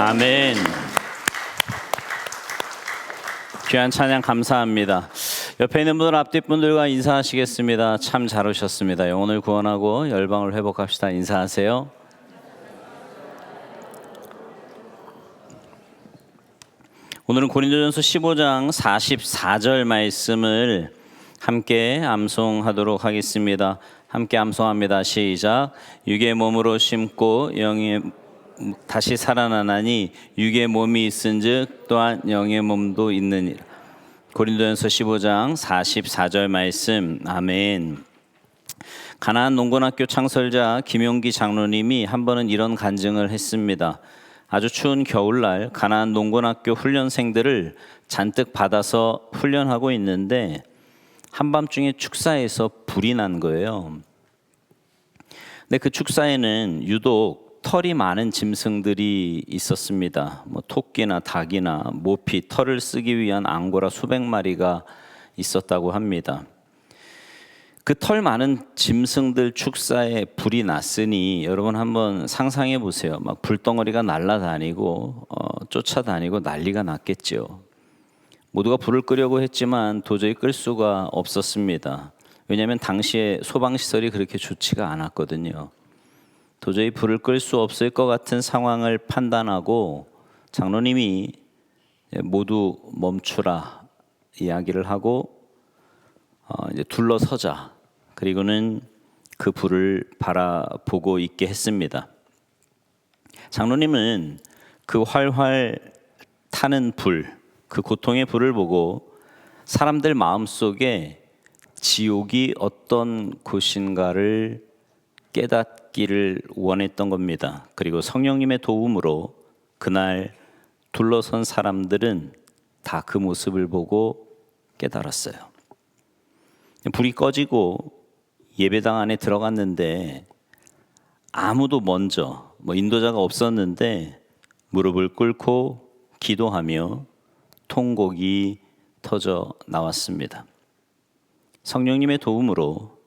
아멘. 귀한 찬양 감사합니다. 옆에 있는 분들 앞뒤 분들과 인사하시겠습니다. 참 잘 오셨습니다. 영혼을 구원하고 열방을 회복합시다. 인사하세요. 오늘은 고린도전서 15장 44절 말씀을 함께 암송하도록 하겠습니다. 함께 암송합니다. 시작. 육의 몸으로 심고 영의 다시 살아나나니 육의 몸이 있은즉 또한 영의 몸도 있느니라. 고린도전서 15장 44절 말씀. 아멘. 가나안 농건학교 창설자 김용기 장로님이 한 번은 이런 간증을 했습니다. 아주 추운 겨울날 가나안 농건학교 훈련생들을 잔뜩 받아서 훈련하고 있는데 한밤중에 축사에서 불이 난 거예요. 근데 그 축사에는 유독 털이 많은 짐승들이 있었습니다. 토끼나 닭이나 모피, 털을 쓰기 위한 앙고라 수백 마리가 있었다고 합니다. 그 털 많은 짐승들 축사에 불이 났으니 여러분 한번 상상해 보세요. 막 불덩어리가 날아다니고 쫓아다니고 난리가 났겠죠. 모두가 불을 끄려고 했지만 도저히 끌 수가 없었습니다. 왜냐하면 당시에 소방시설이 그렇게 좋지가 않았거든요. 도저히 불을 끌 수 없을 것 같은 상황을 판단하고 장로님이 모두 멈추라 이야기를 하고 이제 둘러서자. 그리고는 그 불을 바라보고 있게 했습니다. 장로님은 그 활활 타는 불, 그 고통의 불을 보고 사람들 마음속에 지옥이 어떤 곳인가를 깨닫기를 원했던 겁니다. 그리고 성령님의 도움으로 그날 둘러선 사람들은 다 그 모습을 보고 깨달았어요. 불이 꺼지고 예배당 안에 들어갔는데 아무도 먼저 인도자가 없었는데 무릎을 꿇고 기도하며 통곡이 터져 나왔습니다. 성령님의 도움으로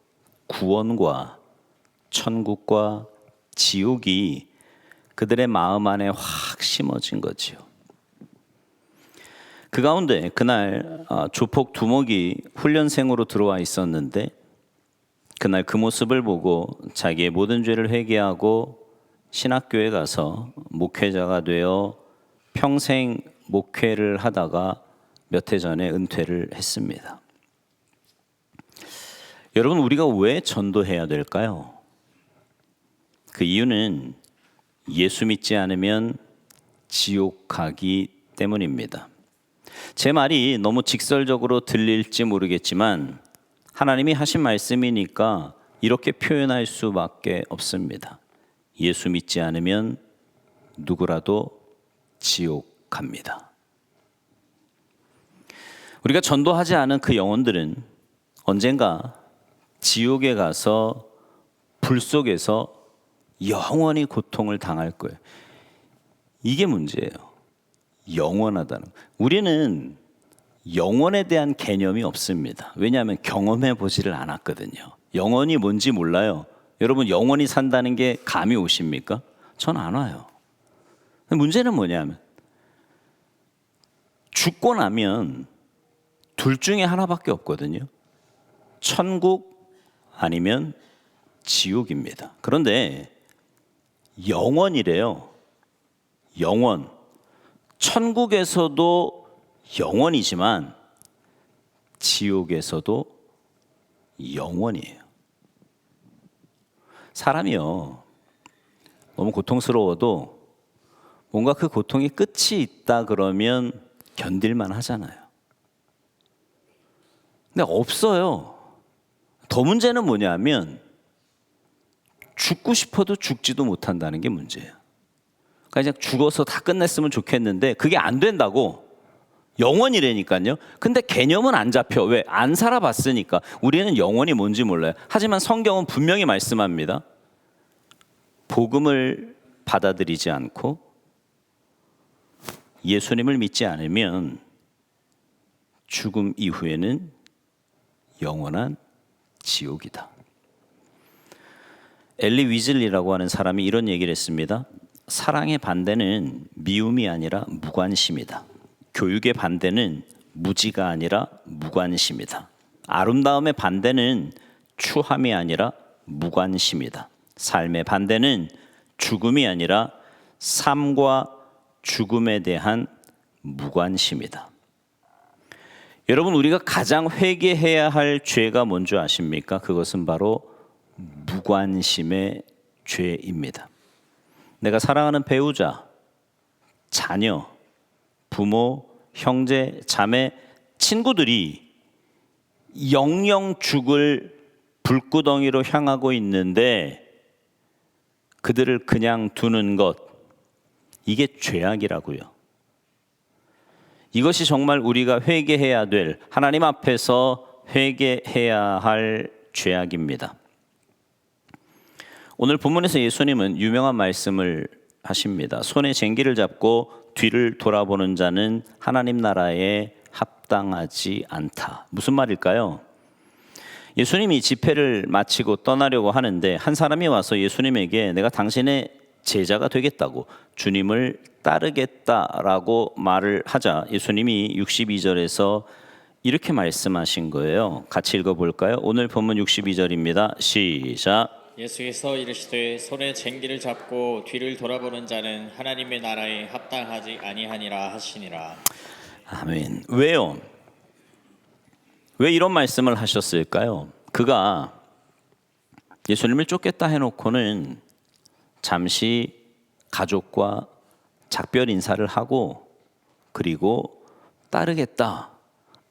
구원과 천국과 지옥이 그들의 마음 안에 확 심어진 거지요. 그 가운데 그날 조폭 두목이 훈련생으로 들어와 있었는데 그날 그 모습을 보고 자기의 모든 죄를 회개하고 신학교에 가서 목회자가 되어 평생 목회를 하다가 몇 해 전에 은퇴를 했습니다. 여러분, 우리가 왜 전도해야 될까요? 그 이유는 예수 믿지 않으면 지옥 가기 때문입니다. 제 말이 너무 직설적으로 들릴지 모르겠지만 하나님이 하신 말씀이니까 이렇게 표현할 수밖에 없습니다. 예수 믿지 않으면 누구라도 지옥 갑니다. 우리가 전도하지 않은 그 영혼들은 언젠가 지옥에 가서 불 속에서 영원히 고통을 당할 거예요. 이게 문제예요. 영원하다는. 우리는 영원에 대한 개념이 없습니다. 왜냐하면 경험해 보지를 않았거든요. 영원이 뭔지 몰라요. 여러분, 영원히 산다는 게 감이 오십니까? 전 안 와요. 문제는 뭐냐면 죽고 나면 둘 중에 하나밖에 없거든요. 천국 아니면 지옥입니다. 그런데 영원이래요. 영원. 천국에서도 영원이지만 지옥에서도 영원이에요. 사람이요, 너무 고통스러워도 뭔가 그 고통이 끝이 있다 그러면 견딜만 하잖아요. 근데 없어요. 더 문제는 뭐냐면 죽고 싶어도 죽지도 못한다는 게 문제예요. 그러니까 그냥 죽어서 다 끝냈으면 좋겠는데 그게 안 된다고. 영원이라니까요. 근데 개념은 안 잡혀. 왜? 안 살아봤으니까. 우리는 영원이 뭔지 몰라요. 하지만 성경은 분명히 말씀합니다. 복음을 받아들이지 않고 예수님을 믿지 않으면 죽음 이후에는 영원한 지옥이다. 엘리 위즐리라고 하는 사람이 이런 얘기를 했습니다. 사랑의 반대는 미움이 아니라 무관심이다. 교육의 반대는 무지가 아니라 무관심이다. 아름다움의 반대는 추함이 아니라 무관심이다. 삶의 반대는 죽음이 아니라 삶과 죽음에 대한 무관심이다. 여러분, 우리가 가장 회개해야 할 죄가 뭔지 아십니까? 그것은 바로 무관심의 죄입니다. 내가 사랑하는 배우자, 자녀, 부모, 형제, 자매, 친구들이 영영 죽을 불구덩이로 향하고 있는데 그들을 그냥 두는 것, 이게 죄악이라고요. 이것이 정말 우리가 회개해야 될, 하나님 앞에서 회개해야 할 죄악입니다. 오늘 본문에서 예수님은 유명한 말씀을 하십니다. 손에 쟁기를 잡고 뒤를 돌아보는 자는 하나님 나라에 합당하지 않다. 무슨 말일까요? 예수님이 집회를 마치고 떠나려고 하는데 한 사람이 와서 예수님에게 내가 당신의 제자가 되겠다고, 주님을 따르겠다라고 말을 하자 예수님이 62절에서 이렇게 말씀하신 거예요. 같이 읽어볼까요? 오늘 본문 62절입니다. 시작. 예수께서 이르시되 손에 쟁기를 잡고 뒤를 돌아보는 자는 하나님의 나라에 합당하지 아니하니라 하시니라. 아멘. 왜요? 왜 이런 말씀을 하셨을까요? 그가 예수님을 쫓겠다 해놓고는 잠시 가족과 작별 인사를 하고 그리고 따르겠다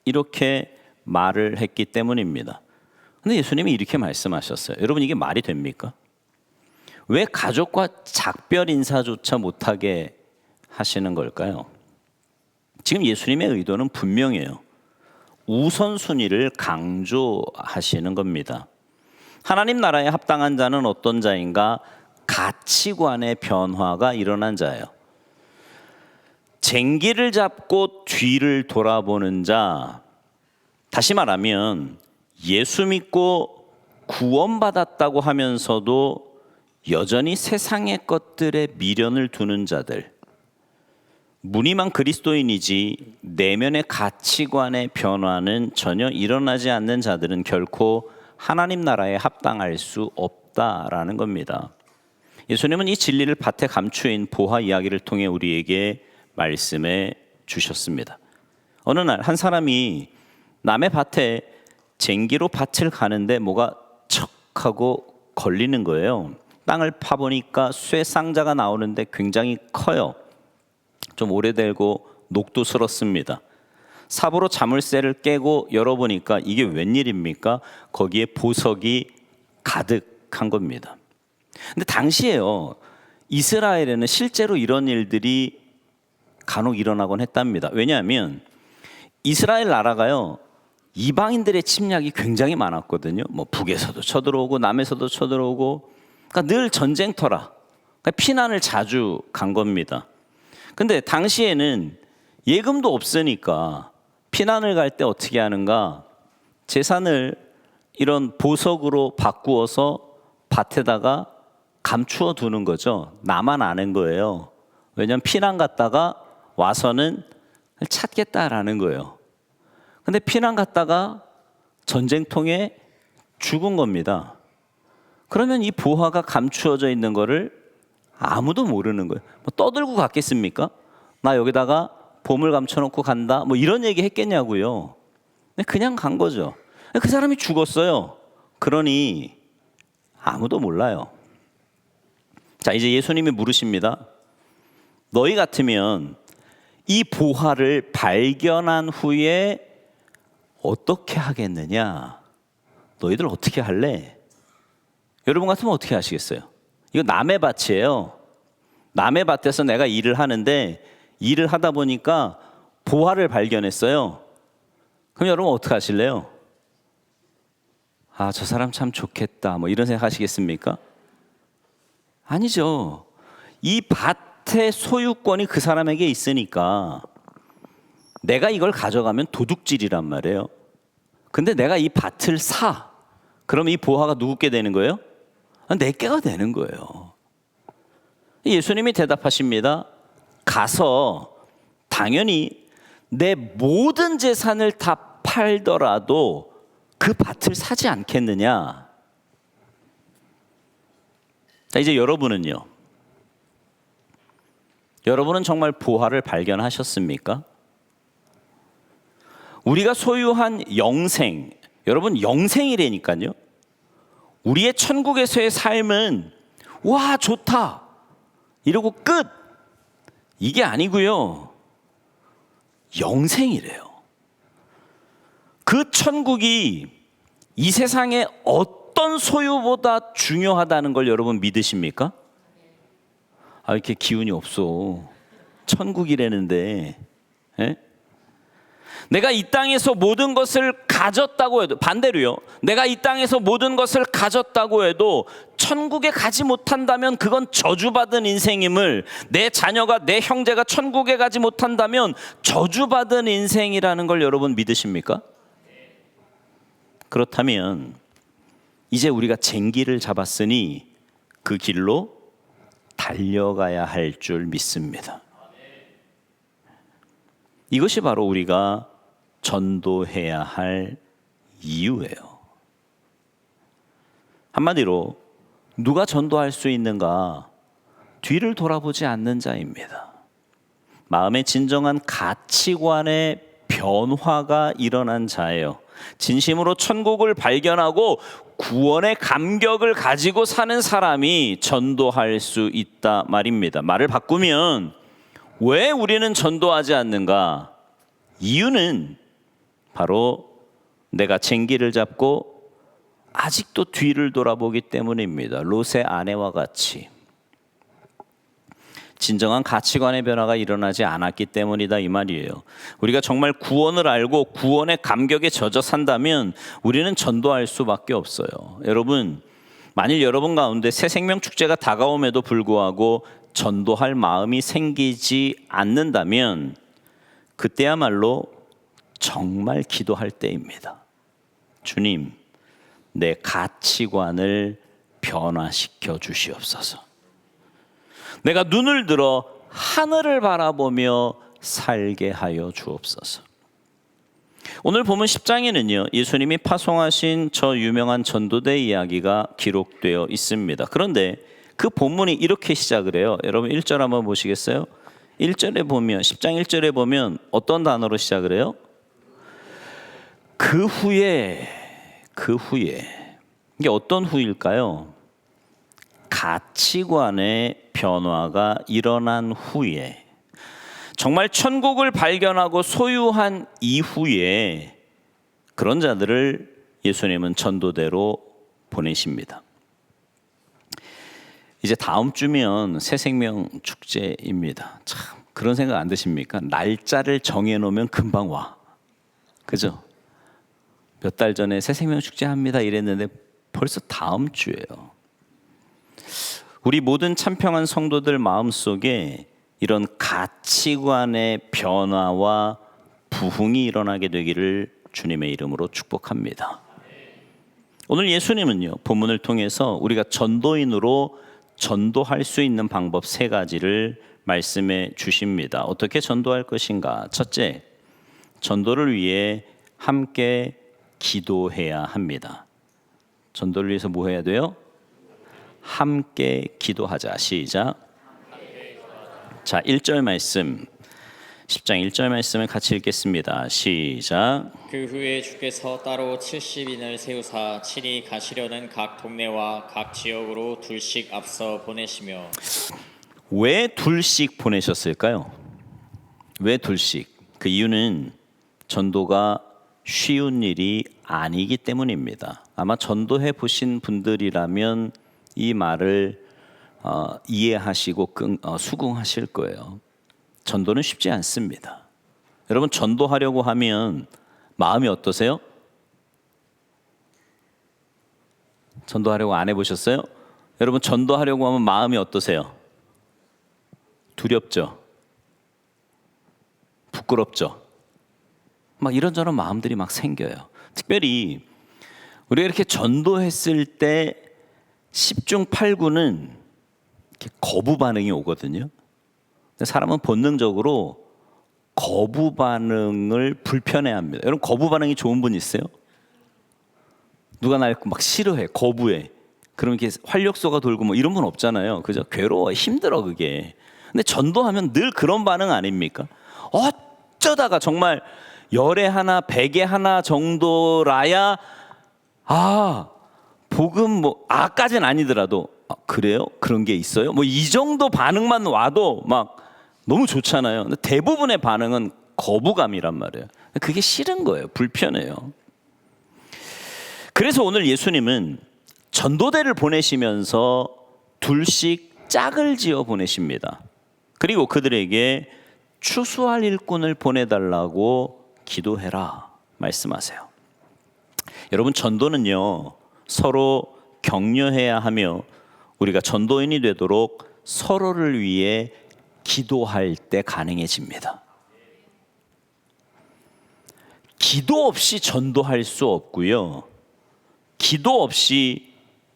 이렇게 말을 했기 때문입니다. 근데 예수님이 이렇게 말씀하셨어요. 여러분, 이게 말이 됩니까? 왜 가족과 작별 인사조차 못하게 하시는 걸까요? 지금 예수님의 의도는 분명해요. 우선순위를 강조하시는 겁니다. 하나님 나라에 합당한 자는 어떤 자인가? 가치관의 변화가 일어난 자예요. 쟁기를 잡고 뒤를 돌아보는 자, 다시 말하면 예수 믿고 구원받았다고 하면서도 여전히 세상의 것들에 미련을 두는 자들, 무늬만 그리스도인이지 내면의 가치관의 변화는 전혀 일어나지 않는 자들은 결코 하나님 나라에 합당할 수 없다라는 겁니다. 예수님은 이 진리를 밭에 감추인 보화 이야기를 통해 우리에게 말씀해 주셨습니다. 어느 날 한 사람이 남의 밭에 쟁기로 밭을 가는데 뭐가 척하고 걸리는 거예요. 땅을 파보니까 쇠상자가 나오는데 굉장히 커요. 좀 오래되고 녹두스럽습니다. 삽으로 자물쇠를 깨고 열어보니까 이게 웬일입니까? 거기에 보석이 가득한 겁니다. 근데 당시에요, 이스라엘에는 실제로 이런 일들이 간혹 일어나곤 했답니다. 왜냐하면 이스라엘 나라가요, 이방인들의 침략이 굉장히 많았거든요. 뭐 북에서도 쳐들어오고 남에서도 쳐들어오고, 그러니까 늘 전쟁터라. 그러니까 피난을 자주 간 겁니다. 근데 당시에는 예금도 없으니까 피난을 갈 때 어떻게 하는가? 재산을 이런 보석으로 바꾸어서 밭에다가 감추어 두는 거죠. 나만 아는 거예요. 왜냐하면 피난 갔다가 와서는 찾겠다라는 거예요. 근데 피난 갔다가 전쟁통에 죽은 겁니다. 그러면 이 보화가 감추어져 있는 거를 아무도 모르는 거예요. 뭐 떠들고 갔겠습니까? 나 여기다가 보물 감춰놓고 간다, 뭐 이런 얘기 했겠냐고요. 그냥 간 거죠. 그 사람이 죽었어요. 그러니 아무도 몰라요. 자, 이제 예수님이 물으십니다. 너희 같으면 이 보화를 발견한 후에 어떻게 하겠느냐? 너희들 어떻게 할래? 여러분 같으면 어떻게 하시겠어요? 이거 남의 밭이에요. 남의 밭에서 내가 일을 하는데 일을 하다 보니까 보화를 발견했어요. 그럼 여러분 어떻게 하실래요? 아, 저 사람 참 좋겠다, 뭐 이런 생각 하시겠습니까? 아니죠. 이 밭의 소유권이 그 사람에게 있으니까 내가 이걸 가져가면 도둑질이란 말이에요. 근데 내가 이 밭을 사. 그럼 이 보화가 누구께 되는 거예요? 내게가 되는 거예요. 예수님이 대답하십니다. 가서 당연히 내 모든 재산을 다 팔더라도 그 밭을 사지 않겠느냐. 자, 이제 여러분은요. 여러분은 정말 보화를 발견하셨습니까? 우리가 소유한 영생, 여러분 영생이라니까요. 우리의 천국에서의 삶은 와 좋다 이러고 끝, 이게 아니고요. 영생이래요. 그 천국이 이 세상의 어떤 소유보다 중요하다는 걸 여러분 믿으십니까? 아, 이렇게 기운이 없어. 천국이라는데. 에? 내가 이 땅에서 모든 것을 가졌다고 해도, 반대로요, 내가 이 땅에서 모든 것을 가졌다고 해도 천국에 가지 못한다면 그건 저주받은 인생임을, 내 자녀가, 내 형제가 천국에 가지 못한다면 저주받은 인생이라는 걸 여러분 믿으십니까? 그렇다면 이제 우리가 쟁기를 잡았으니 그 길로 달려가야 할 줄 믿습니다. 이것이 바로 우리가 전도해야 할 이유예요. 한마디로 누가 전도할 수 있는가? 뒤를 돌아보지 않는 자입니다. 마음의 진정한 가치관의 변화가 일어난 자예요. 진심으로 천국을 발견하고 구원의 감격을 가지고 사는 사람이 전도할 수 있다 말입니다. 말을 바꾸면 왜 우리는 전도하지 않는가? 이유는 바로 내가 쟁기를 잡고 아직도 뒤를 돌아보기 때문입니다. 롯의 아내와 같이 진정한 가치관의 변화가 일어나지 않았기 때문이다 이 말이에요. 우리가 정말 구원을 알고 구원의 감격에 젖어 산다면 우리는 전도할 수밖에 없어요. 여러분, 만일 여러분 가운데 새 생명 축제가 다가옴에도 불구하고 전도할 마음이 생기지 않는다면 그때야말로 정말 기도할 때입니다. 주님, 내 가치관을 변화시켜 주시옵소서. 내가 눈을 들어 하늘을 바라보며 살게 하여 주옵소서. 오늘 본문 10장에는요, 예수님이 파송하신 저 유명한 전도대 이야기가 기록되어 있습니다. 그런데 그 본문이 이렇게 시작을 해요. 여러분 1절 한번 보시겠어요? 1절에 보면, 10장 1절에 보면 어떤 단어로 시작을 해요? 그 후에. 이게 어떤 후일까요? 가치관의 변화가 일어난 후에, 정말 천국을 발견하고 소유한 이후에 그런 자들을 예수님은 전도대로 보내십니다. 이제 다음 주면 새생명 축제입니다. 참 그런 생각 안 드십니까? 날짜를 정해놓으면 금방 와. 그죠? 몇 달 전에 새생명 축제 합니다 이랬는데 벌써 다음 주예요. 우리 모든 참평한 성도들 마음속에 이런 가치관의 변화와 부흥이 일어나게 되기를 주님의 이름으로 축복합니다. 오늘 예수님은요, 본문을 통해서 우리가 전도인으로 전도할 수 있는 방법 3가지를 말씀해 주십니다. 어떻게 전도할 것인가? 첫째, 전도를 위해 함께 기도해야 합니다. 전도를 위해서 뭐 해야 돼요? 함께 기도하자. 시작. 자, 1절 말씀, 10장 1절 말씀을 같이 읽겠습니다. 시작. 그 후에 주께서 따로 70인을 세우사 친히 가시려는 각 동네와 각 지역으로 둘씩 앞서 보내시며. 왜 둘씩 보내셨을까요? 왜 둘씩? 그 이유는 전도가 쉬운 일이 아니기 때문입니다. 아마 전도해 보신 분들이라면 이 말을 이해하시고 수긍하실 거예요. 전도는 쉽지 않습니다. 여러분, 전도하려고 하면 마음이 어떠세요? 전도하려고 안 해보셨어요? 여러분, 전도하려고 하면 마음이 어떠세요? 두렵죠? 부끄럽죠? 막 이런저런 마음들이 막 생겨요. 특별히 우리가 이렇게 전도했을 때 10중 8구는 거부 반응이 오거든요. 근데 사람은 본능적으로 거부 반응을 불편해합니다. 여러분 거부 반응이 좋은 분 있어요? 누가 날 막 싫어해, 거부해. 그럼 이렇게 활력소가 돌고 뭐 이런 분 없잖아요. 그죠? 괴로워, 힘들어 그게. 근데 전도하면 늘 그런 반응 아닙니까? 어쩌다가 정말 10에 하나, 100에 하나 정도라야 복음 뭐 까지는 아니더라도 그래요? 그런 게 있어요? 뭐 이 정도 반응만 와도 막 너무 좋잖아요. 근데 대부분의 반응은 거부감이란 말이에요. 그게 싫은 거예요. 불편해요. 그래서 오늘 예수님은 전도대를 보내시면서 둘씩 짝을 지어 보내십니다. 그리고 그들에게 추수할 일꾼을 보내달라고 기도해라 말씀하세요. 여러분 전도는요 서로 격려해야 하며 우리가 전도인이 되도록 서로를 위해 기도할 때 가능해집니다. 기도 없이 전도할 수 없고요. 기도 없이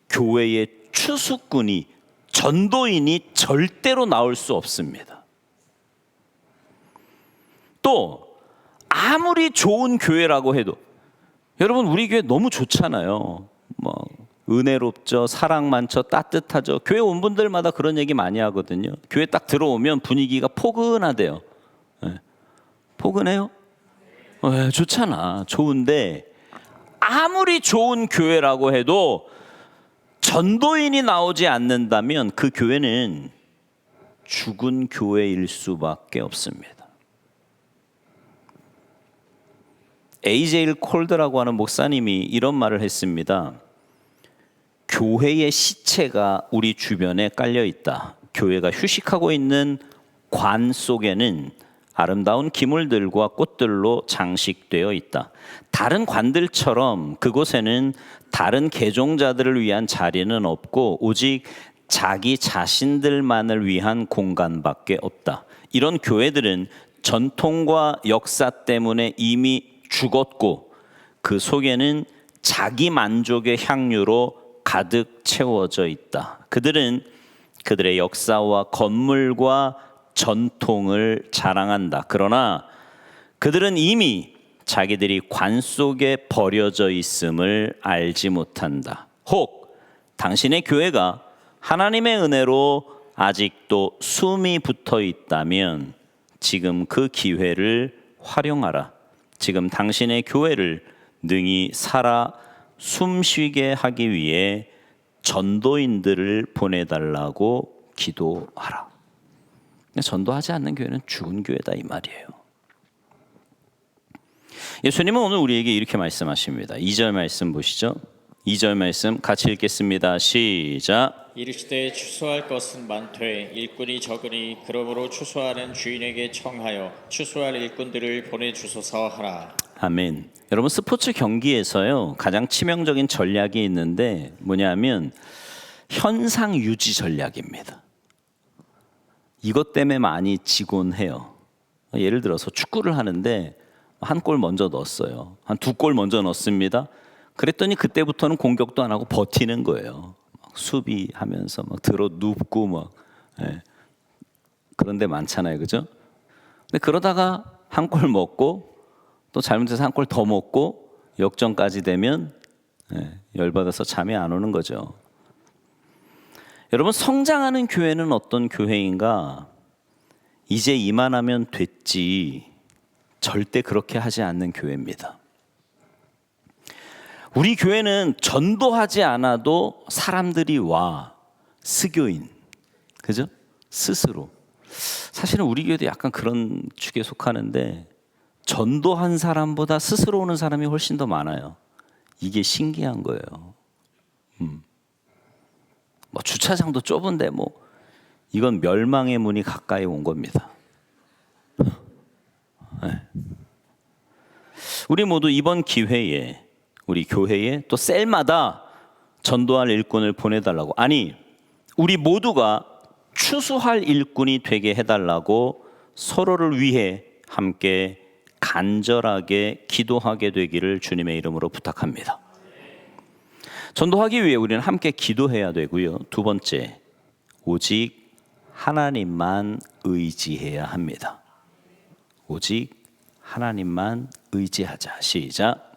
교회의 추수꾼이 전도인이 절대로 나올 수 없습니다. 또 아무리 좋은 교회라고 해도 여러분 우리 교회 너무 좋잖아요. 뭐 은혜롭죠, 사랑 많죠, 따뜻하죠. 교회 온 분들마다 그런 얘기 많이 하거든요. 교회 딱 들어오면 분위기가 포근하대요. 네. 포근해요? 네, 좋잖아. 좋은데 아무리 좋은 교회라고 해도 전도인이 나오지 않는다면 그 교회는 죽은 교회일 수밖에 없습니다. A.J. 콜드라고 하는 목사님이 이런 말을 했습니다. 교회의 시체가 우리 주변에 깔려 있다. 교회가 휴식하고 있는 관 속에는 아름다운 기물들과 꽃들로 장식되어 있다. 다른 관들처럼 그곳에는 다른 개종자들을 위한 자리는 없고 오직 자기 자신들만을 위한 공간밖에 없다. 이런 교회들은 전통과 역사 때문에 이미 죽었고 그 속에는 자기 만족의 향유로 가득 채워져 있다. 그들은 그들의 역사와 건물과 전통을 자랑한다. 그러나 그들은 이미 자기들이 관 속에 버려져 있음을 알지 못한다. 혹 당신의 교회가 하나님의 은혜로 아직도 숨이 붙어 있다면 지금 그 기회를 활용하라. 지금 당신의 교회를 능히 살아 숨쉬게 하기 위해 전도인들을 보내달라고 기도하라. 전도하지 않는 교회는 죽은 교회다 이 말이에요. 예수님은 오늘 우리에게 이렇게 말씀하십니다. 2절 말씀 보시죠. 2절 말씀 같이 읽겠습니다. 시작. 이르시되 추수할 것은 많되 일꾼이 적으니 그러므로 추수하는 주인에게 청하여 추수할 일꾼들을 보내주소서 하라. 아멘. 여러분 스포츠 경기에서요 가장 치명적인 전략이 있는데 뭐냐면 현상 유지 전략입니다. 이것 때문에 많이 지곤 해요. 예를 들어서 축구를 하는데 한 골 먼저 넣었어요. 한 2골 먼저 넣습니다. 그랬더니 그때부터는 공격도 안 하고 버티는 거예요. 막 수비하면서 막 들어 눕고 막 그런 데 많잖아요, 그죠? 근데 그러다가 한 골 먹고 또 잘못해서 한 골 더 먹고 역전까지 되면 열받아서 잠이 안 오는 거죠. 여러분 성장하는 교회는 어떤 교회인가? 이제 이만하면 됐지. 절대 그렇게 하지 않는 교회입니다. 우리 교회는 전도하지 않아도 사람들이 와. 스교인. 그죠? 스스로. 사실은 우리 교회도 약간 그런 축에 속하는데 전도한 사람보다 스스로 오는 사람이 훨씬 더 많아요. 이게 신기한 거예요. 뭐 주차장도 좁은데 뭐 이건 멸망의 문이 가까이 온 겁니다. 네. 우리 모두 이번 기회에 우리 교회에 또 셀마다 전도할 일꾼을 보내달라고, 아니 우리 모두가 추수할 일꾼이 되게 해달라고 서로를 위해 함께 간절하게 기도하게 되기를 주님의 이름으로 부탁합니다. 전도하기 위해 우리는 함께 기도해야 되고요. 두 번째, 오직 하나님만 의지해야 합니다. 오직 하나님만 의지하자. 시작.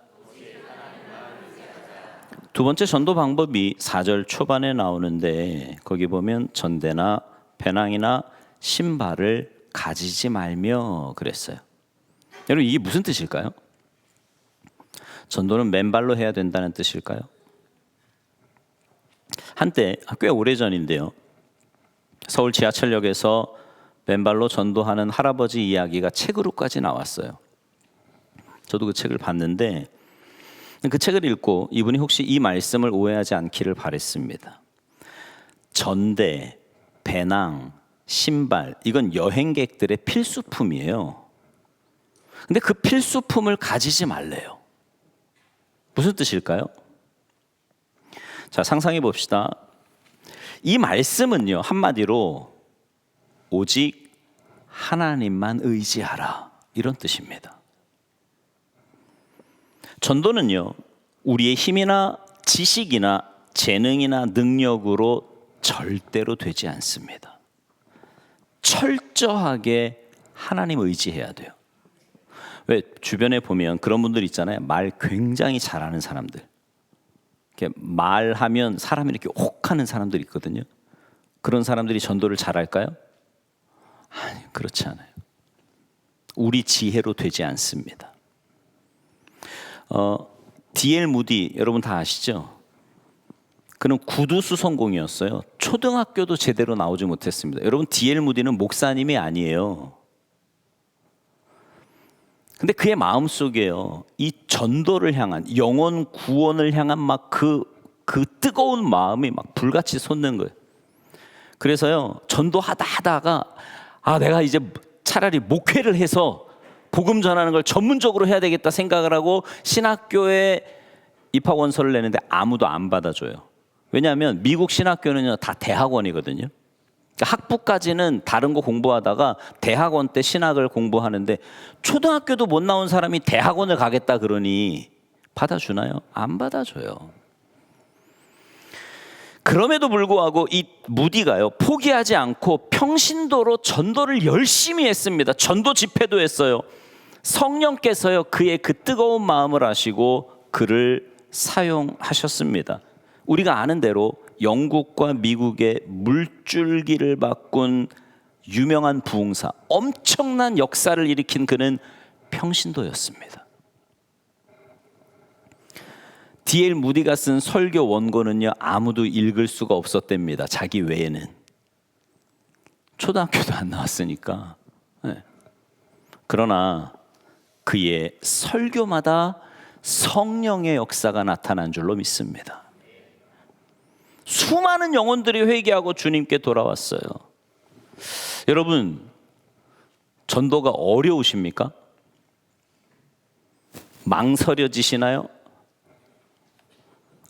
두 번째 전도 방법이 4절 초반에 나오는데 거기 보면 전대나 배낭이나 신발을 가지지 말며 그랬어요. 여러분 이게 무슨 뜻일까요? 전도는 맨발로 해야 된다는 뜻일까요? 한때 꽤 오래전인데요. 서울 지하철역에서 맨발로 전도하는 할아버지 이야기가 책으로까지 나왔어요. 저도 그 책을 봤는데 그 책을 읽고 이분이 혹시 이 말씀을 오해하지 않기를 바랬습니다. 전대, 배낭, 신발 이건 여행객들의 필수품이에요. 근데 그 필수품을 가지지 말래요. 무슨 뜻일까요? 자, 상상해 봅시다. 이 말씀은요, 한마디로 오직 하나님만 의지하라 이런 뜻입니다. 전도는요, 우리의 힘이나 지식이나 재능이나 능력으로 절대로 되지 않습니다. 철저하게 하나님 의지해야 돼요. 왜 주변에 보면 그런 분들 있잖아요. 말 굉장히 잘하는 사람들. 이렇게 말하면 사람이 이렇게 혹하는 사람들이 있거든요. 그런 사람들이 전도를 잘할까요? 아니, 그렇지 않아요. 우리 지혜로 되지 않습니다. D.L. 무디 여러분 다 아시죠? 그는 구두수성공이었어요. 초등학교도 제대로 나오지 못했습니다. 여러분 D.L. 무디는 목사님이 아니에요. 근데 그의 마음속에요, 이 전도를 향한, 영혼 구원을 향한 막 그 뜨거운 마음이 막 불같이 솟는 거예요. 그래서요, 전도하다가 내가 이제 차라리 목회를 해서 복음 전하는 걸 전문적으로 해야 되겠다 생각을 하고 신학교에 입학 원서를 내는데 아무도 안 받아줘요. 왜냐하면 미국 신학교는요 다 대학원이거든요. 그러니까 학부까지는 다른 거 공부하다가 대학원 때 신학을 공부하는데 초등학교도 못 나온 사람이 대학원을 가겠다 그러니 받아주나요? 안 받아줘요. 그럼에도 불구하고 이 무디가요, 포기하지 않고 평신도로 전도를 열심히 했습니다. 전도 집회도 했어요. 성령께서요 그의 그 뜨거운 마음을 아시고 그를 사용하셨습니다. 우리가 아는 대로 영국과 미국의 물줄기를 바꾼 유명한 부흥사, 엄청난 역사를 일으킨 그는 평신도였습니다. D.L. 무디가 쓴 설교 원고는요 아무도 읽을 수가 없었답니다. 자기 외에는. 초등학교도 안 나왔으니까. 네. 그러나 그의 설교마다 성령의 역사가 나타난 줄로 믿습니다. 수많은 영혼들이 회개하고 주님께 돌아왔어요. 여러분, 전도가 어려우십니까? 망설여지시나요?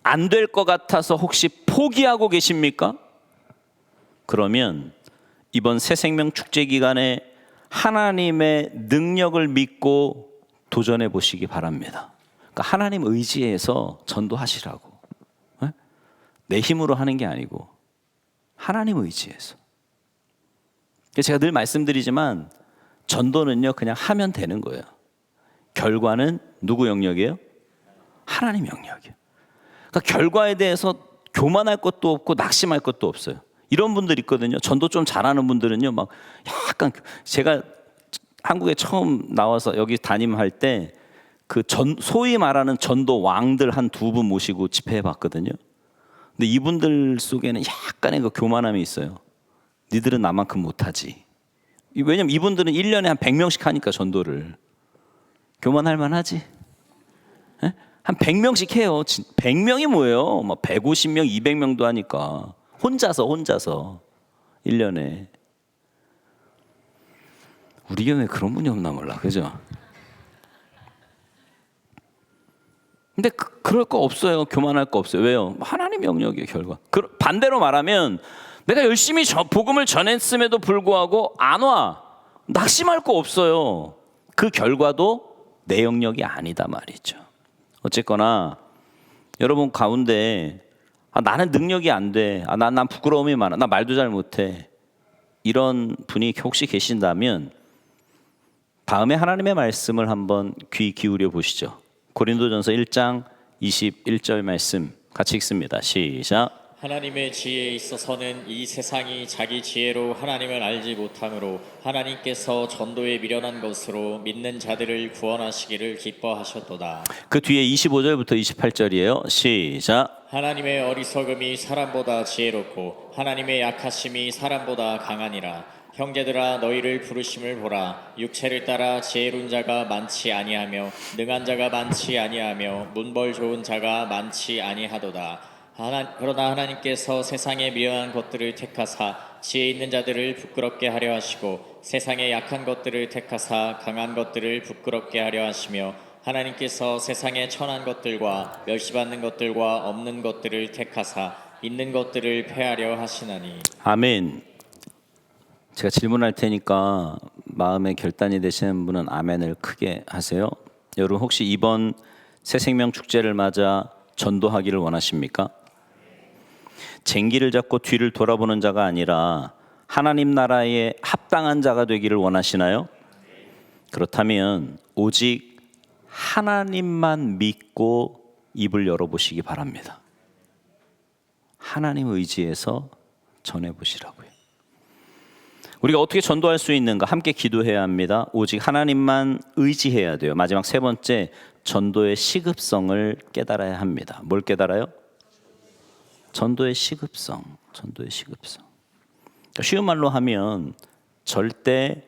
안 될 것 같아서 혹시 포기하고 계십니까? 그러면 이번 새생명 축제 기간에 하나님의 능력을 믿고 도전해 보시기 바랍니다. 그러니까 하나님 의지해서 전도하시라고. 내 힘으로 하는 게 아니고 하나님 의지해서. 제가 늘 말씀드리지만 전도는요 그냥 하면 되는 거예요. 결과는 누구 영역이에요? 하나님 영역이에요. 그러니까 결과에 대해서 교만할 것도 없고 낙심할 것도 없어요. 이런 분들 있거든요. 전도 좀 잘하는 분들은요 막 약간, 제가 한국에 처음 나와서 여기 담임할 때 그 소위 말하는 전도 왕들 한 두 분 모시고 집회해 봤거든요. 근데 이분들 속에는 약간의 그 교만함이 있어요. 니들은 나만큼 못하지. 왜냐면 이분들은 1년에 한 100명씩 하니까 전도를. 교만할 만하지? 에? 한 100명씩 해요. 100명이 뭐예요? 막 150명, 200명도 하니까. 혼자서 1년에. 우리 교회에 그런 분이 없나 몰라. 그죠? 근데 그럴 거 없어요. 교만할 거 없어요. 왜요? 하나님 영역이에요, 결과. 반대로 말하면 내가 열심히 복음을 전했음에도 불구하고 안 와. 낙심할 거 없어요. 그 결과도 내 영역이 아니다 말이죠. 어쨌거나 여러분 가운데 나는 능력이 안 돼. 난 부끄러움이 많아. 나 말도 잘 못해. 이런 분이 혹시 계신다면 다음에 하나님의 말씀을 한번 귀 기울여 보시죠. 고린도전서 1장 21절 말씀 같이 읽습니다. 시작. 하나님의 지혜에 있어서는 이 세상이 자기 지혜로 하나님을 알지 못하므로 하나님께서 전도에 미련한 것으로 믿는 자들을 구원하시기를 기뻐하셨도다. 그 뒤에 25절부터 28절이에요. 시작. 하나님의 어리석음이 사람보다 지혜롭고 하나님의 약하심이 사람보다 강하니라. 형제들아 너희를 부르심을 보라. 육체를 따라 지혜로운 자가 많지 아니하며 능한 자가 많지 아니하며 문벌 좋은 자가 많지 아니하도다. 그러나 하나님께서 세상에 미련한 것들을 택하사 지혜 있는 자들을 부끄럽게 하려 하시고 세상에 약한 것들을 택하사 강한 것들을 부끄럽게 하려 하시며 하나님께서 세상에 천한 것들과 멸시받는 것들과 없는 것들을 택하사 있는 것들을 폐하려 하시나니. 아멘. 제가 질문할 테니까 마음에 결단이 되시는 분은 아멘을 크게 하세요. 여러분 혹시 이번 새생명 축제를 맞아 전도하기를 원하십니까? 쟁기를 잡고 뒤를 돌아보는 자가 아니라 하나님 나라에 합당한 자가 되기를 원하시나요? 그렇다면 오직 하나님만 믿고 입을 열어보시기 바랍니다. 하나님 의지해서 전해보시라고요. 우리가 어떻게 전도할 수 있는가? 함께 기도해야 합니다. 오직 하나님만 의지해야 돼요. 마지막 세 번째, 전도의 시급성을 깨달아야 합니다. 뭘 깨달아요? 전도의 시급성. 전도의 시급성. 쉬운 말로 하면 절대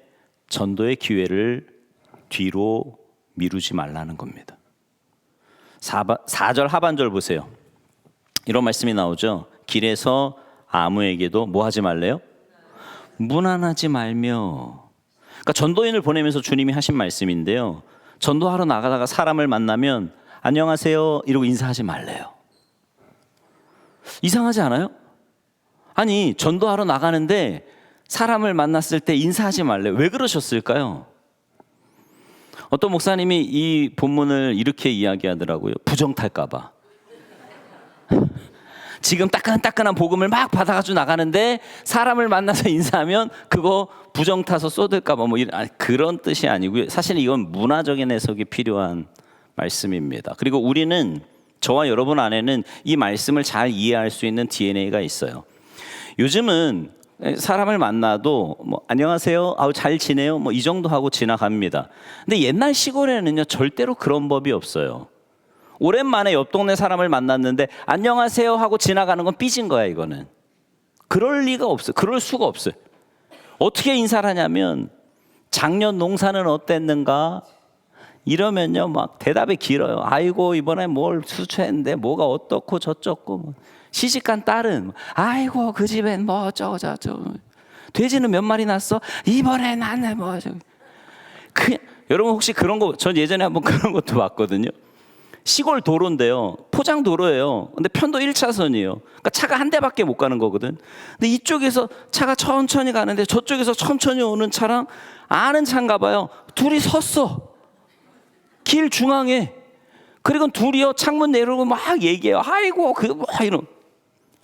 전도의 기회를 뒤로 미루지 말라는 겁니다. 4절 하반절 보세요. 이런 말씀이 나오죠. 길에서 아무에게도 뭐 하지 말래요? 문안하지 말며. 그러니까 전도인을 보내면서 주님이 하신 말씀인데요. 전도하러 나가다가 사람을 만나면 안녕하세요 이러고 인사하지 말래요. 이상하지 않아요? 아니 전도하러 나가는데 사람을 만났을 때 인사하지 말래요. 왜 그러셨을까요? 어떤 목사님이 이 본문을 이렇게 이야기하더라고요. 부정 탈까 봐. 지금 따끈따끈한 복음을 막 받아가지고 나가는데 사람을 만나서 인사하면 그거 부정 타서 쏟을까 봐 그런 뜻이 아니고요. 사실 이건 문화적인 해석이 필요한 말씀입니다. 그리고 우리는 저와 여러분 안에는 이 말씀을 잘 이해할 수 있는 DNA가 있어요. 요즘은 사람을 만나도 뭐 안녕하세요, 잘 지내요, 뭐 이 정도 하고 지나갑니다. 근데 옛날 시골에는요 절대로 그런 법이 없어요. 오랜만에 옆 동네 사람을 만났는데 안녕하세요 하고 지나가는 건 삐진 거야. 이거는 그럴 리가 없어요. 그럴 수가 없어요. 어떻게 인사를 하냐면 작년 농사는 어땠는가 이러면요 막 대답이 길어요. 아이고 이번에 뭘 수초했는데 뭐가 어떻고 저쩌고 시집간 딸은 아이고 그 집엔 뭐 어쩌고 저쩌고 돼지는 몇 마리 낳았어? 이번에 낳네 뭐 여러분 혹시 그런 거 전 예전에 한번 그런 것도 봤거든요. 시골 도로인데요. 포장 도로예요. 근데 편도 1차선이에요. 그러니까 차가 한 대밖에 못 가는 거거든. 근데 이쪽에서 차가 천천히 가는데 저쪽에서 천천히 오는 차랑 아는 차인가 봐요. 둘이 섰어. 길 중앙에. 그리고 둘이요 창문 내리고 막 얘기해요. 아이고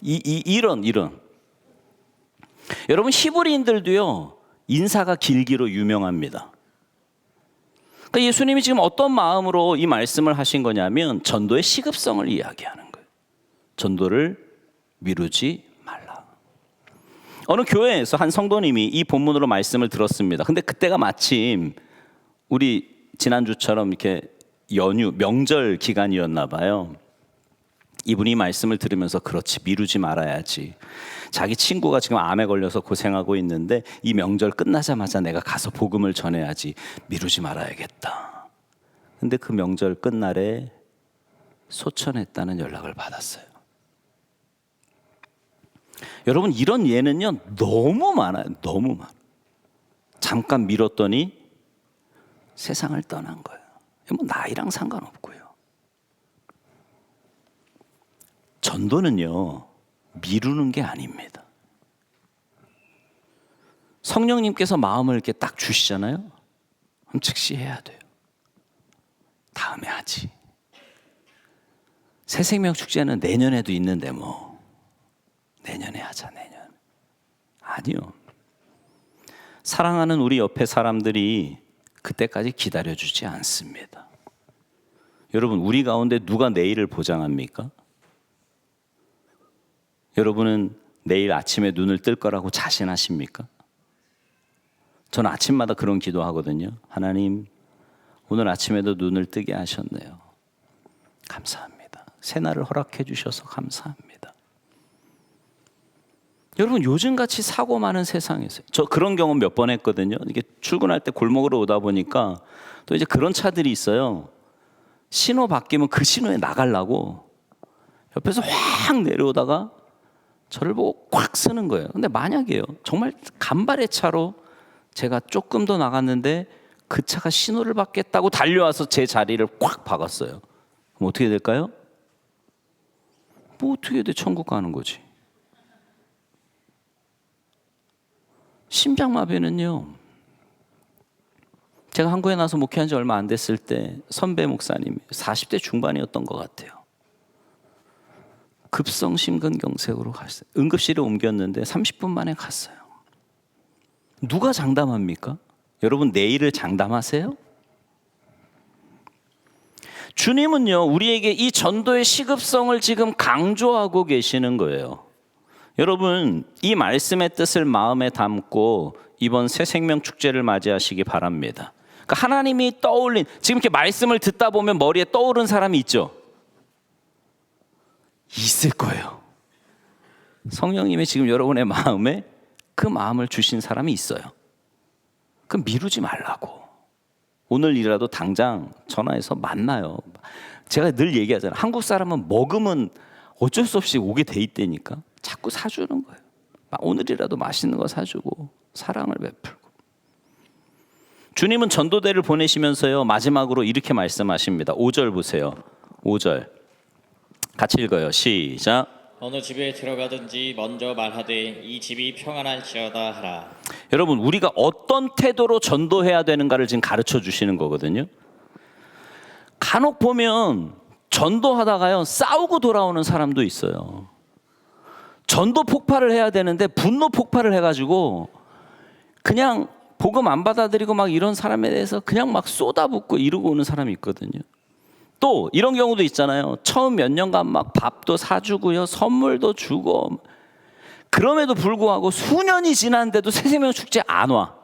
이런. 여러분 히브리인들도요 인사가 길기로 유명합니다. 그러니까 예수님이 지금 어떤 마음으로 이 말씀을 하신 거냐면 전도의 시급성을 이야기하는 거예요. 전도를 미루지 말라. 어느 교회에서 한 성도님이 이 본문으로 말씀을 들었습니다. 근데 그때가 마침 우리 지난주처럼 이렇게 연휴 명절 기간이었나 봐요. 이분이 말씀을 들으면서 그렇지 미루지 말아야지. 자기 친구가 지금 암에 걸려서 고생하고 있는데 이 명절 끝나자마자 내가 가서 복음을 전해야지. 미루지 말아야겠다. 근데 그 명절 끝날에 소천했다는 연락을 받았어요. 여러분 이런 예는요 너무 많아요. 너무 많아요. 잠깐 미뤘더니 세상을 떠난 거예요. 뭐 나이랑 상관없고요. 전도는요 미루는 게 아닙니다. 성령님께서 마음을 이렇게 딱 주시잖아요. 그럼 즉시 해야 돼요. 다음에 하지. 새생명 축제는 내년에도 있는데 뭐 내년에 하자, 내년. 아니요. 사랑하는 우리 옆에 사람들이 그때까지 기다려주지 않습니다. 여러분, 우리 가운데 누가 내일을 보장합니까? 여러분은 내일 아침에 눈을 뜰 거라고 자신하십니까? 저는 아침마다 그런 기도하거든요. 하나님, 오늘 아침에도 눈을 뜨게 하셨네요. 감사합니다. 새날을 허락해 주셔서 감사합니다. 여러분, 요즘같이 사고 많은 세상에서 저 그런 경험 몇 번 했거든요. 이게 출근할 때 골목으로 오다 보니까 또 이제 그런 차들이 있어요. 신호 바뀌면 그 신호에 나가려고 옆에서 확 내려오다가 저를 보고 꽉 쓰는 거예요. 근데 만약에요, 정말 간발의 차로 제가 조금 더 나갔는데 그 차가 신호를 받겠다고 달려와서 제 자리를 꽉 박았어요. 그럼 어떻게 될까요? 뭐 어떻게 돼? 천국 가는 거지. 심장마비는요, 제가 한국에 나서 목회한 지 얼마 안 됐을 때 선배 목사님이 40대 중반이었던 것 같아요. 급성 심근경색으로 갔어요. 응급실에 옮겼는데 30분 만에 갔어요. 누가 장담합니까? 여러분, 내일을 장담하세요? 주님은요, 우리에게 이 전도의 시급성을 지금 강조하고 계시는 거예요. 여러분, 이 말씀의 뜻을 마음에 담고 이번 새 생명 축제를 맞이하시기 바랍니다. 그러니까 하나님이 떠올린, 지금 이렇게 말씀을 듣다 보면 머리에 떠오른 사람이 있죠? 있을 거예요. 성령님이 지금 여러분의 마음에 그 마음을 주신 사람이 있어요. 그럼 미루지 말라고. 오늘이라도 당장 전화해서 만나요. 제가 늘 얘기하잖아요. 한국 사람은 먹으면 어쩔 수 없이 오게 돼 있다니까. 자꾸 사주는 거예요. 오늘이라도 맛있는 거 사주고 사랑을 베풀고. 주님은 전도대를 보내시면서요, 마지막으로 이렇게 말씀하십니다. 5절 보세요. 5절 같이 읽어요. 시작. 어느 집에 들어가든지 먼저 말하되 이 집이 평안할지어다 하라. 여러분, 우리가 어떤 태도로 전도해야 되는가를 지금 가르쳐 주시는 거거든요. 간혹 보면 전도하다가요, 싸우고 돌아오는 사람도 있어요. 전도 폭발을 해야 되는데 분노 폭발을 해가지고 그냥 복음 안 받아들이고 막 이런 사람에 대해서 그냥 막 쏟아붓고 이러고 오는 사람이 있거든요. 또 이런 경우도 있잖아요. 처음 몇 년간 막 밥도 사주고요, 선물도 주고, 그럼에도 불구하고 수년이 지났는데도 새생명 축제 안 와.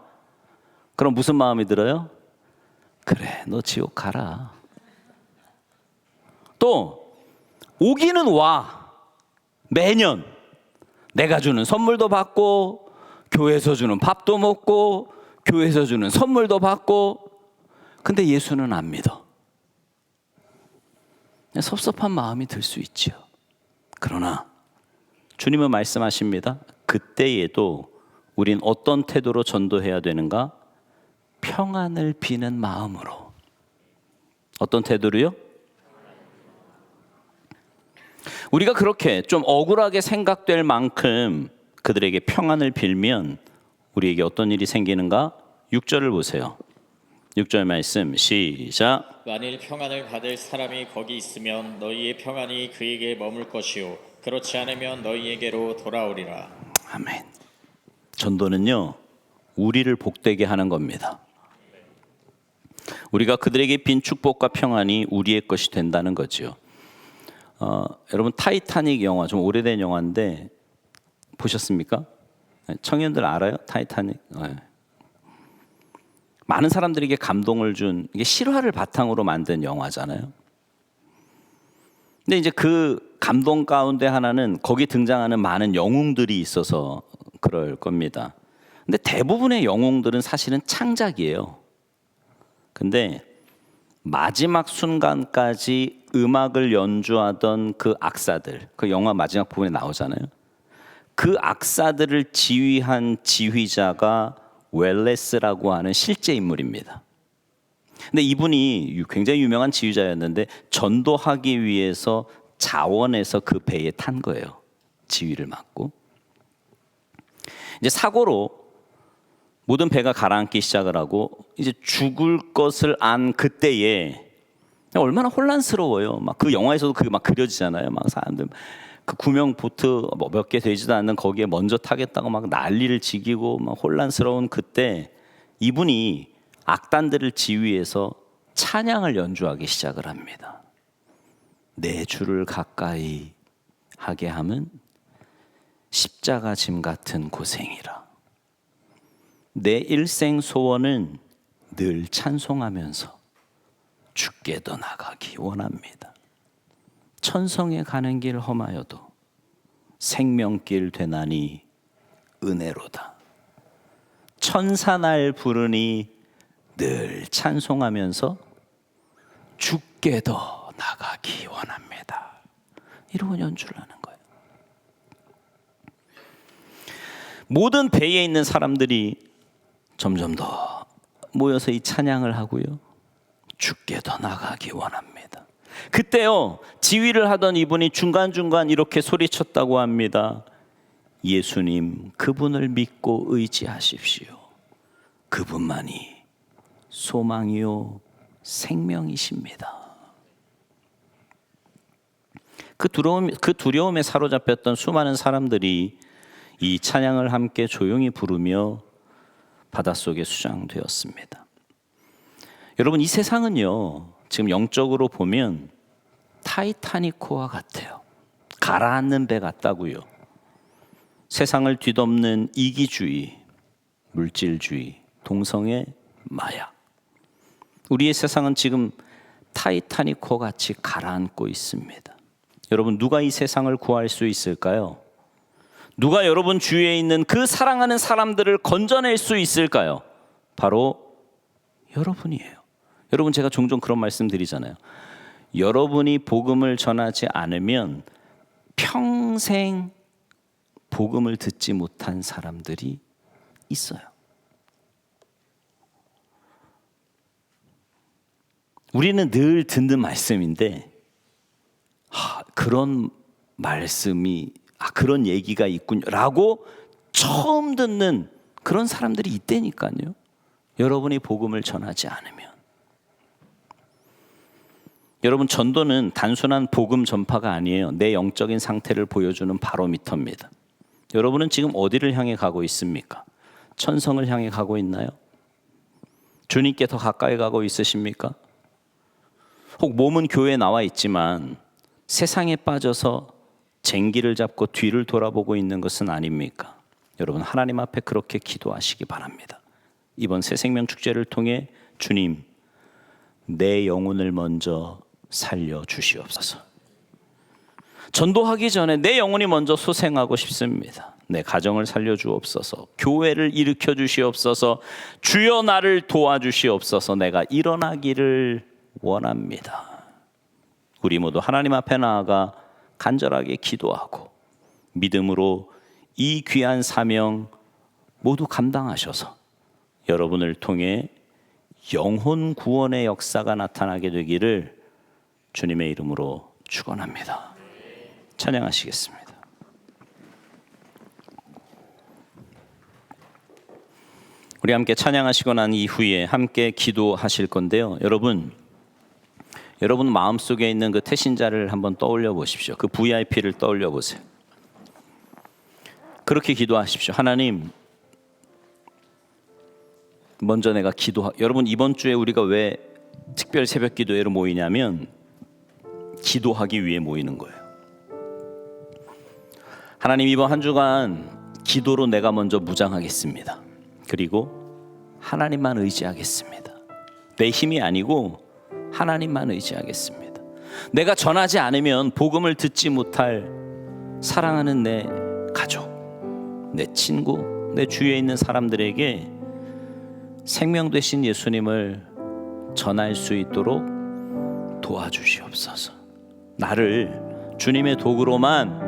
그럼 무슨 마음이 들어요? 그래, 너 지옥 가라. 또 오기는 와. 매년 내가 주는 선물도 받고, 교회에서 주는 밥도 먹고, 교회에서 주는 선물도 받고, 근데 예수는 안 믿어. 섭섭한 마음이 들 수 있죠. 그러나 주님은 말씀하십니다. 그때에도 우린 어떤 태도로 전도해야 되는가? 평안을 비는 마음으로. 어떤 태도로요? 우리가 그렇게 좀 억울하게 생각될 만큼 그들에게 평안을 빌면 우리에게 어떤 일이 생기는가? 6절을 보세요. 6절 말씀 시작. 만일 평안을 받을 사람이 거기 있으면 너희의 평안이 그에게 머물 것이요 그렇지 않으면 너희에게로 돌아오리라. 아멘. 전도는요, 우리를 복되게 하는 겁니다. 우리가 그들에게 빈 축복과 평안이 우리의 것이 된다는 거죠. 여러분, 타이타닉 영화, 좀 오래된 영화인데 보셨습니까? 청년들 알아요? 타이타닉. 네. 많은 사람들에게 감동을 준, 이게 실화를 바탕으로 만든 영화잖아요. 근데 이제 그 감동 가운데 하나는 거기 등장하는 많은 영웅들이 있어서 그럴 겁니다. 근데 대부분의 영웅들은 사실은 창작이에요. 근데 마지막 순간까지 음악을 연주하던 그 악사들, 그 영화 마지막 부분에 나오잖아요. 그 악사들을 지휘한 지휘자가 웰레스라고 하는 실제 인물입니다. 근데 이분이 굉장히 유명한 지휘자였는데 전도하기 위해서 자원해서 그 배에 탄 거예요. 지휘를 맡고. 이제 사고로 모든 배가 가라앉기 시작을 하고 이제 죽을 것을 안 그때에 얼마나 혼란스러워요. 막 그 영화에서도 그게 막 그려지잖아요. 막 사람들 그 구명 보트 뭐 몇 개 되지도 않는 거기에 먼저 타겠다고 막 난리를 지기고 막 혼란스러운 그때 이분이 악단들을 지휘해서 찬양을 연주하기 시작을 합니다. 내 주를 가까이 하게 함은 십자가 짐 같은 고생이라. 내 일생 소원은 늘 찬송하면서 주께 더 나가기 원합니다. 천성에 가는 길 험하여도 생명길 되나니 은혜로다. 천사날 부르니 늘 찬송하면서 주께 더 나가기 원합니다. 이러고 연주를 하는 거예요. 모든 배에 있는 사람들이 점점 더 모여서 이 찬양을 하고요. 주께 더 나가기 원합니다. 그때요, 지휘를 하던 이분이 중간중간 이렇게 소리쳤다고 합니다. 예수님, 그분을 믿고 의지하십시오. 그분만이 소망이요 생명이십니다. 그 두려움에 사로잡혔던 수많은 사람들이 이 찬양을 함께 조용히 부르며 바닷속에 수장되었습니다. 여러분, 이 세상은요, 지금 영적으로 보면 타이타닉호와 같아요. 가라앉는 배 같다고요. 세상을 뒤덮는 이기주의, 물질주의, 동성애, 마약. 우리의 세상은 지금 타이타닉호 같이 가라앉고 있습니다. 여러분, 누가 이 세상을 구할 수 있을까요? 누가 여러분 주위에 있는 그 사랑하는 사람들을 건져낼 수 있을까요? 바로 여러분이에요. 여러분, 제가 종종 그런 말씀 드리잖아요. 여러분이 복음을 전하지 않으면 평생 복음을 듣지 못한 사람들이 있어요. 우리는 늘 듣는 말씀인데 그런 말씀이 그런 얘기가 있군요라고 처음 듣는 그런 사람들이 있다니까요. 여러분이 복음을 전하지 않으면. 여러분, 전도는 단순한 복음 전파가 아니에요. 내 영적인 상태를 보여주는 바로미터입니다. 여러분은 지금 어디를 향해 가고 있습니까? 천성을 향해 가고 있나요? 주님께 더 가까이 가고 있으십니까? 혹 몸은 교회에 나와 있지만 세상에 빠져서 쟁기를 잡고 뒤를 돌아보고 있는 것은 아닙니까? 여러분, 하나님 앞에 그렇게 기도하시기 바랍니다. 이번 새생명 축제를 통해 주님, 내 영혼을 먼저 살려주시옵소서. 전도하기 전에 내 영혼이 먼저 소생하고 싶습니다. 내 가정을 살려주옵소서. 교회를 일으켜 주시옵소서. 주여 나를 도와주시옵소서. 내가 일어나기를 원합니다. 우리 모두 하나님 앞에 나아가 간절하게 기도하고 믿음으로 이 귀한 사명 모두 감당하셔서 여러분을 통해 영혼 구원의 역사가 나타나게 되기를 주님의 이름으로 축원합니다. 찬양하시겠습니다. 우리 함께 찬양하시고 난 이후에 함께 기도하실 건데요. 여러분 마음속에 있는 그 태신자를 한번 떠올려 보십시오. 그 VIP를 떠올려 보세요. 그렇게 기도하십시오. 하나님, 먼저 내가 여러분, 이번 주에 우리가 왜 특별 새벽 기도회로 모이냐면 기도하기 위해 모이는 거예요. 하나님, 이번 한 주간 기도로 내가 먼저 무장하겠습니다. 그리고 하나님만 의지하겠습니다. 내 힘이 아니고 하나님만 의지하겠습니다. 내가 전하지 않으면 복음을 듣지 못할 사랑하는 내 가족, 내 친구, 내 주위에 있는 사람들에게 생명 되신 예수님을 전할 수 있도록 도와주시옵소서. 나를 주님의 도구로만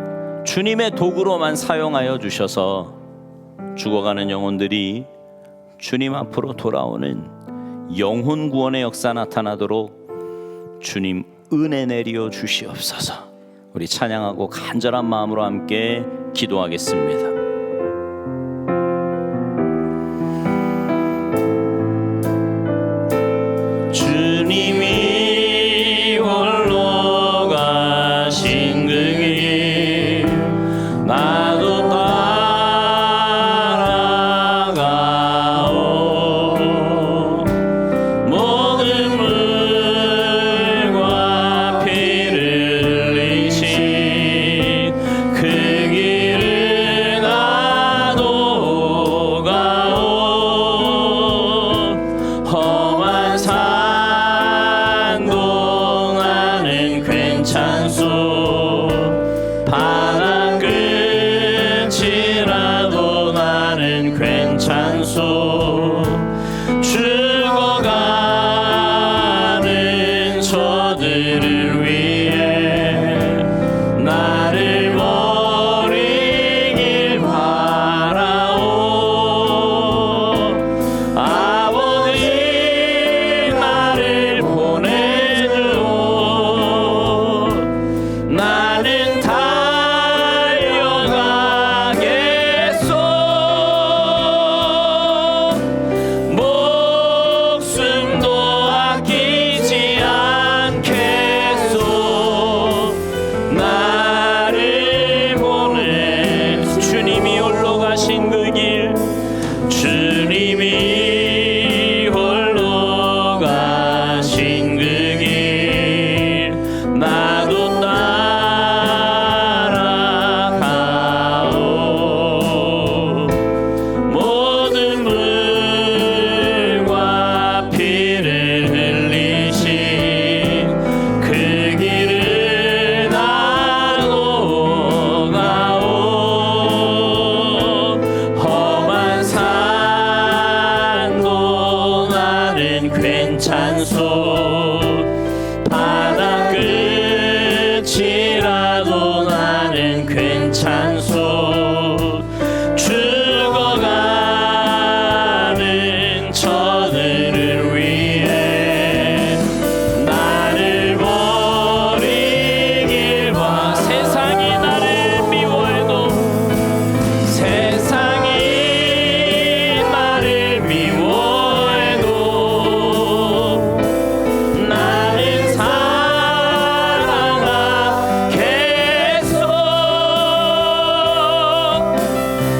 사용하여 주셔서 죽어가는 영혼들이 주님 앞으로 돌아오는 영혼 구원의 역사 나타나도록 주님 은혜 내려 주시옵소서. 우리 찬양하고 간절한 마음으로 함께 기도하겠습니다. 주님이 홀로 가신 그 길 괜찮소. 바다 끝이라도 나는 괜찮소. 죽어가는 저들을 위해 나를 버리길 봐. 세상이 나를 미워해도, 세상이 나를 미워해도 나는 살아가겠소.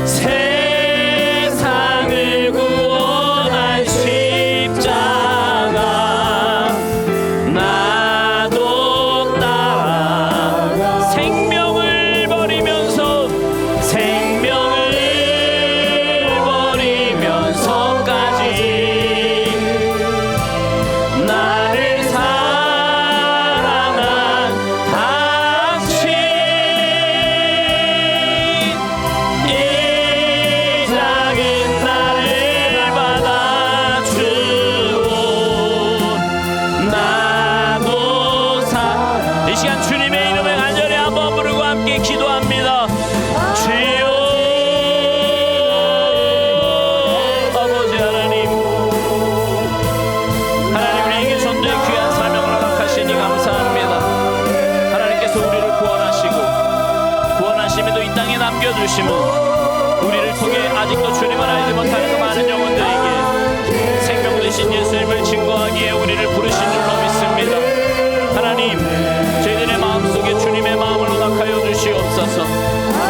세상을 구원한 십자가 나도 따라 생명을 버리면서, 생명을 버리면서까지 나를 사랑한 당신, 이 작은 나를 받아주고 나도 이 시간 주님의 이름을 간절히 한번 부르고 함께 기도합니다. 주여, 아버지 하나님, 하나님 우리에게 전도의 귀한 사명을 허락하시니 감사합니다. 하나님께서 우리를 구원하심에도 이 땅에 남겨두심은 우리를 통해 아직도 주님을 알지 못하는 그 많은 영혼들에게 생명 되신 예수님을 증거하기에 우리를 부르신 줄로 믿습니다. 하나님, 저희들의 마음속에 주님의 마음을 허락하여 주시옵소서.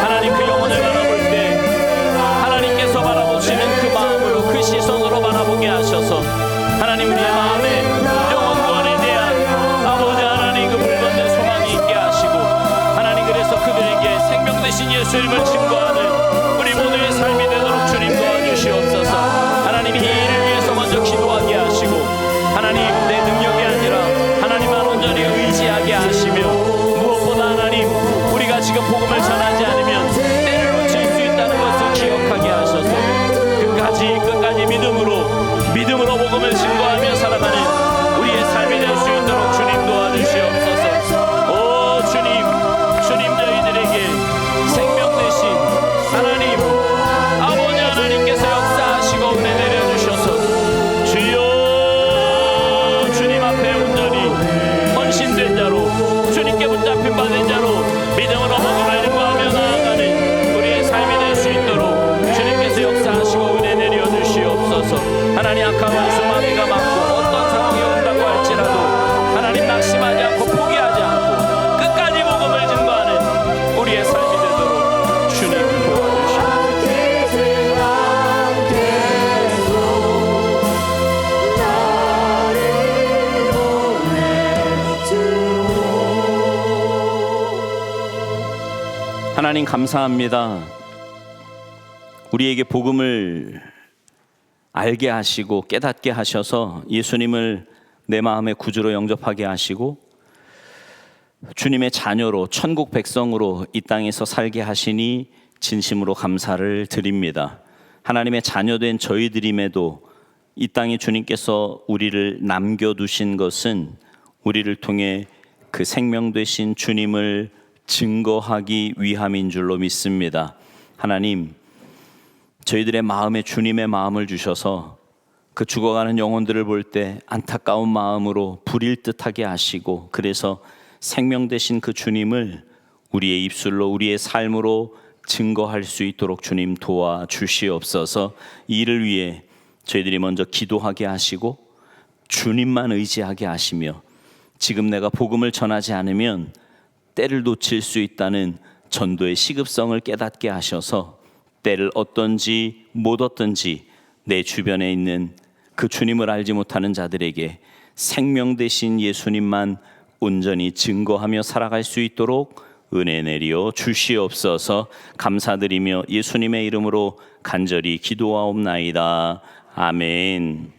하나님, 그 영혼을 바라볼 때 하나님께서 바라보시는 그 마음으로, 그 시선으로 바라보게 하셔서 하나님 우리의 마음에 영혼 구원에 대한 아버지 하나님 그 불건된 소망이 있게 하시고, 하나님 그래서 그들에게 생명 되신 예수님을 증거하는 우리 모두의 삶이 되도록 주님 도와주시옵소서. 하나님 이 일을 위해서 먼저 기도하게 하시고, 하나님 내 능력이 아니라 하나님만 온전히 의지하게 하시며, 무엇보다 하나님 우리가 지금 복음을 전하지 않으면 때를 놓칠 수 있다는 것을 기억하게 하셔서 끝까지 믿음으로 복음을 증거하며 살아가는 우리의 삶이 될 수 있도록 주님 도와주시옵소서. 오 주님 저희들에게 생명 되신 하나님 아버지 하나님께서 역사하시고 은혜 내려주셔서 주여, 주님 앞에 온전히 헌신된 자로, 주님께 붙잡힌 바 된 자로 믿음으로 복음을 증거하며 나아가는 우리의 삶이 될 수 있도록 주님께서 역사하시고 은혜 내려주시옵소서. 하나님, 악한 원수 마귀가 막고 어떤 상황이 온다고 할지라도 하나님 낙심하지 않고 포기하지 않고 끝까지 복음을 증거하는 우리의 삶이 되도록 주님 도와주시옵소서. 하나님 감사합니다. 우리에게 복음을 알게 하시고 깨닫게 하셔서 예수님을 내 마음의 구주로 영접하게 하시고 주님의 자녀로 천국 백성으로 이 땅에서 살게 하시니 진심으로 감사를 드립니다. 하나님의 자녀된 저희들임에도 이 땅에 주님께서 우리를 남겨두신 것은 우리를 통해 그 생명 되신 주님을 증거하기 위함인 줄로 믿습니다. 하나님, 저희들의 마음에 주님의 마음을 주셔서 그 죽어가는 영혼들을 볼 때 안타까운 마음으로 불일 듯하게 하시고, 그래서 생명 되신 그 주님을 우리의 입술로, 우리의 삶으로 증거할 수 있도록 주님 도와주시옵소서. 이 일을 위해 저희들이 먼저 기도하게 하시고 주님만 의지하게 하시며, 지금 내가 복음을 전하지 않으면 때를 놓칠 수 있다는 전도의 시급성을 깨닫게 하셔서 때를 얻든지 못 얻든지 내 주변에 있는 그 주님을 알지 못하는 자들에게 생명 되신 예수님만 온전히 증거하며 살아갈 수 있도록 은혜 내려 주시옵소서. 감사드리며 예수님의 이름으로 간절히 기도하옵나이다. 아멘.